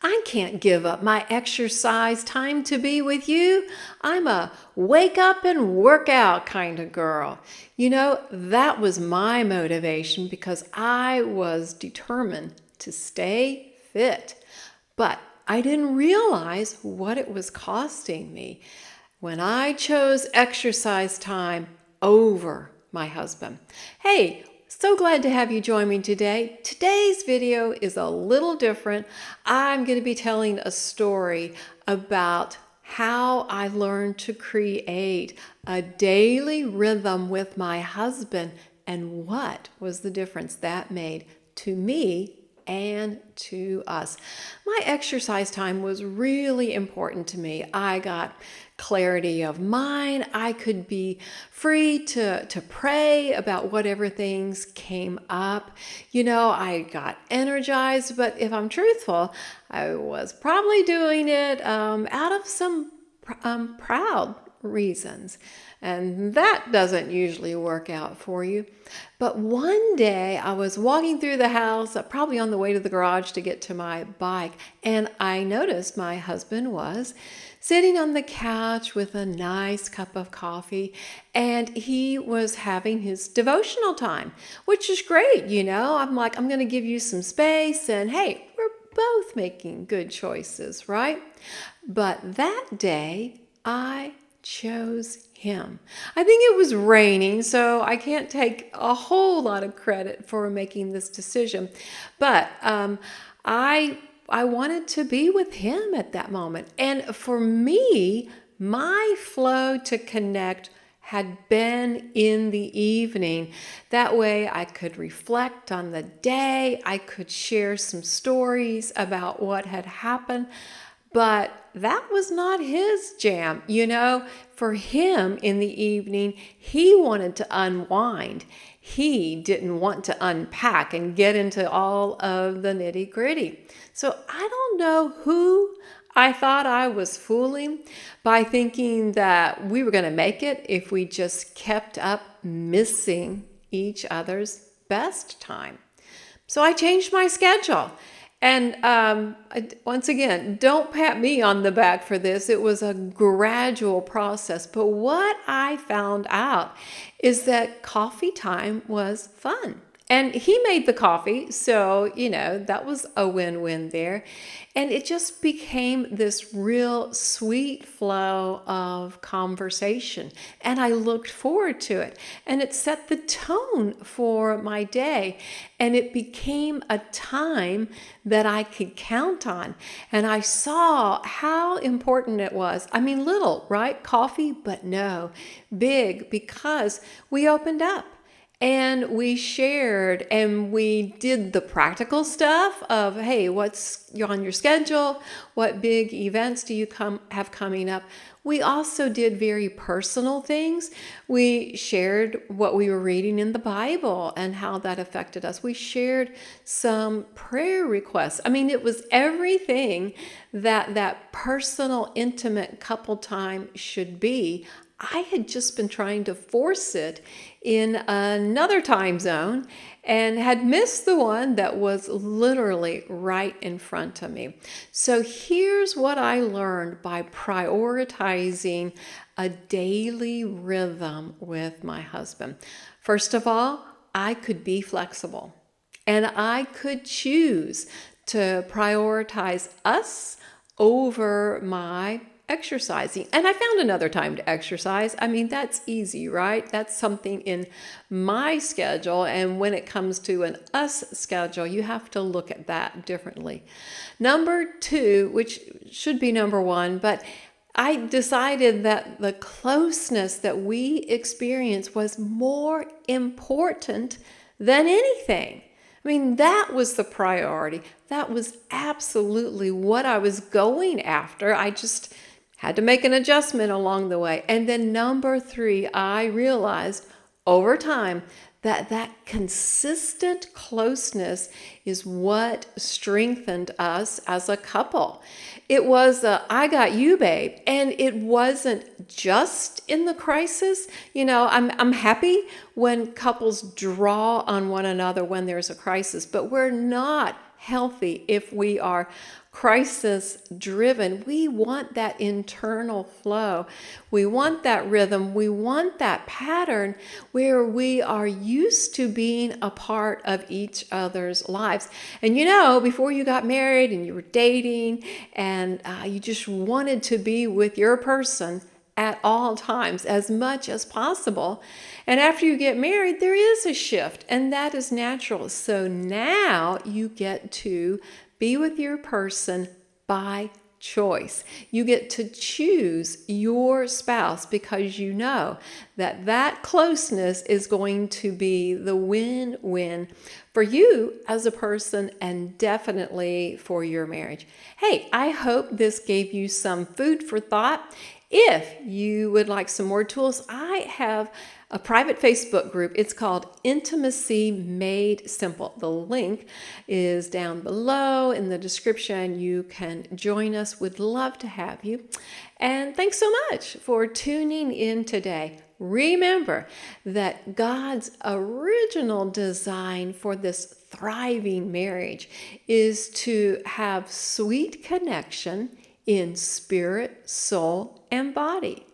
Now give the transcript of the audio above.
I can't give up my exercise time to be with you. I'm a wake up and work out kind of girl. That was my motivation because I was determined to stay fit. But I didn't realize what it was costing me when I chose exercise time over my husband. Hey, so glad to have you join me today. Today's video is a little different. I'm going to be telling a story about how I learned to create a daily rhythm with my husband and what was the difference that made to me and to us. My exercise time was really important to me. I got clarity of mind. I could be free to pray about whatever things came up. I got energized, but if I'm truthful, I was probably doing it out of some proud reasons. And that doesn't usually work out for you. But one day I was walking through the house, probably on the way to the garage to get to my bike, and I noticed my husband was sitting on the couch with a nice cup of coffee, and he was having his devotional time, which is great. I'm like, I'm going to give you some space, and hey, we're both making good choices, right? But that day, I chose him. I think it was raining, so I can't take a whole lot of credit for making this decision. But I wanted to be with him at that moment. And for me, my flow to connect had been in the evening. That way I could reflect on the day. I could share some stories about what had happened. But that was not his jam. For him in the evening, he wanted to unwind. He didn't want to unpack and get into all of the nitty gritty. So I don't know who I thought I was fooling by thinking that we were going to make it if we just kept up missing each other's best time. So I changed my schedule. And once again, don't pat me on the back for this. It was a gradual process. But what I found out is that coffee time was fun. And he made the coffee, so, that was a win-win there. And it just became this real sweet flow of conversation. And I looked forward to it. And it set the tone for my day. And it became a time that I could count on. And I saw how important it was. I mean, little, right? Coffee, but no, big, because we opened up. And we shared and we did the practical stuff of, hey, what's on your schedule? What big events do you have coming up? We also did very personal things. We shared what we were reading in the Bible and how that affected us. We shared some prayer requests. I mean, it was everything that personal, intimate couple time should be. I had just been trying to force it in another time zone and had missed the one that was literally right in front of me. So here's what I learned by prioritizing a daily rhythm with my husband. First of all, I could be flexible and I could choose to prioritize us over my exercising. And I found another time to exercise. I mean, that's easy, right? That's something in my schedule. And when it comes to an us schedule, you have to look at that differently. Number two, which should be number one, but I decided that the closeness that we experience was more important than anything. I mean, that was the priority. That was absolutely what I was going after. I just had to make an adjustment along the way. And then number three, I realized over time that consistent closeness is what strengthened us as a couple. It was I got you, babe. And it wasn't just in the crisis. I'm happy when couples draw on one another when there's a crisis, but we're not healthy, if we are crisis driven, we want that internal flow. We want that rhythm. We want that pattern where we are used to being a part of each other's lives. And before you got married and you were dating and you just wanted to be with your person at all times as much as possible. And after you get married, there is a shift, and that is natural. So now you get to be with your person by choice. You get to choose your spouse because you know that that closeness is going to be the win-win for you as a person and definitely for your marriage. Hey, I hope this gave you some food for thought. If you would like some more tools, I have a private Facebook group. It's called Intimacy Made Simple. The link is down below in the description. You can join us. We'd love to have you. And thanks so much for tuning in today. Remember that God's original design for this thriving marriage is to have sweet connection in spirit, soul, and body.